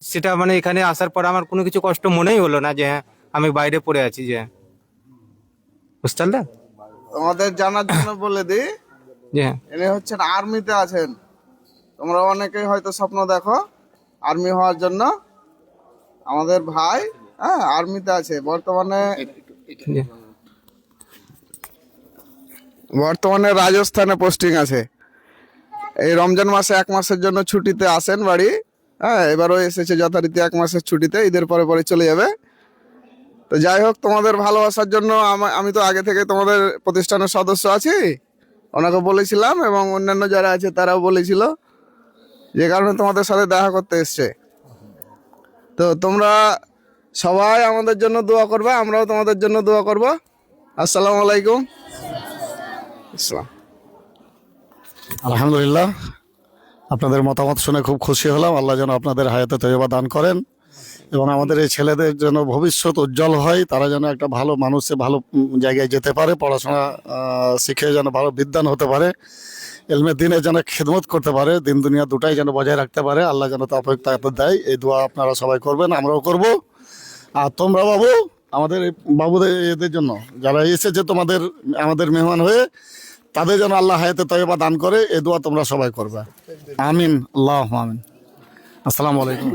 সেটা মানে এখানে আসার পর আমার কোনো কিছু কষ্ট মনেই হলো না যে হ্যাঁ আমি বাইরে পড়ে আছি, যে বুঝতে পারলে তোমাদের জানার জন্য বলে দিই, যে হ্যাঁ। ইনি হচ্ছেন আর্মিতে আছেন। তোমরা অনেকেই হয়তো স্বপ্ন দেখো আর্মি হওয়ার জন্য। আমাদের ভাই হ্যাঁ আর্মিতে আছে বর্তমানে। জি। বর্তমানে রাজস্থানে পোস্টিং আছে। এই রমজান মাসে 1 মাসের জন্য ছুটিতে আসেন বাড়ি। হ্যাঁ এবারও এসেছে যথারীতি 1 মাসের ছুটিতে, ঈদের পরে পরে চলে যাবে। তো যাই হোক, তোমাদের ভালোবাসার জন্য আমি তো আগে থেকে তোমাদের প্রতিষ্ঠানের সদস্য আছি, ওনাকে বলেছিলাম এবং অন্যান্য যারা আছে তারাও বলেছিল, যে কারণে তোমাদের সাথে দেখা করতে এসছে। তো তোমরা সবাই আমাদের জন্য দোয়া করবে, আমরাও তোমাদের জন্য দোয়া করব। আসসালামু আলাইকুম। আসসালাম। আলহামদুলিল্লাহ, আপনাদের মতামত শুনে খুব খুশি হলাম। আল্লাহ যেন আপনাদের হায়াতে তৈবা দান করেন এবং আমাদের এই ছেলেদের যেন ভবিষ্যৎ উজ্জ্বল হয়, তারা যেন একটা ভালো মানুষে ভালো জায়গায় যেতে পারে, পড়াশোনা শিখে যেন ভালো বিদ্বান হতে পারে, এলমে দিনে যেন খেদমত করতে পারে, দিন দুনিয়া দুটাই যেন বজায় রাখতে পারে। আল্লাহ যেন তাফিক দেয়। এই দোয়া আপনারা সবাই করবেন, আমরাও করব। আর তোমরা বাবু, আমাদের এই বাবুদের এদের জন্য যারা এসেছে তোমাদের আমাদের মেহমান হয়ে, তাদের যেন আল্লাহ হায়াতে তয়বা দান করে, এ দোয়া তোমরা সবাই করবে। আমিন, আল্লাহ আমিন। আসসালামু আলাইকুম।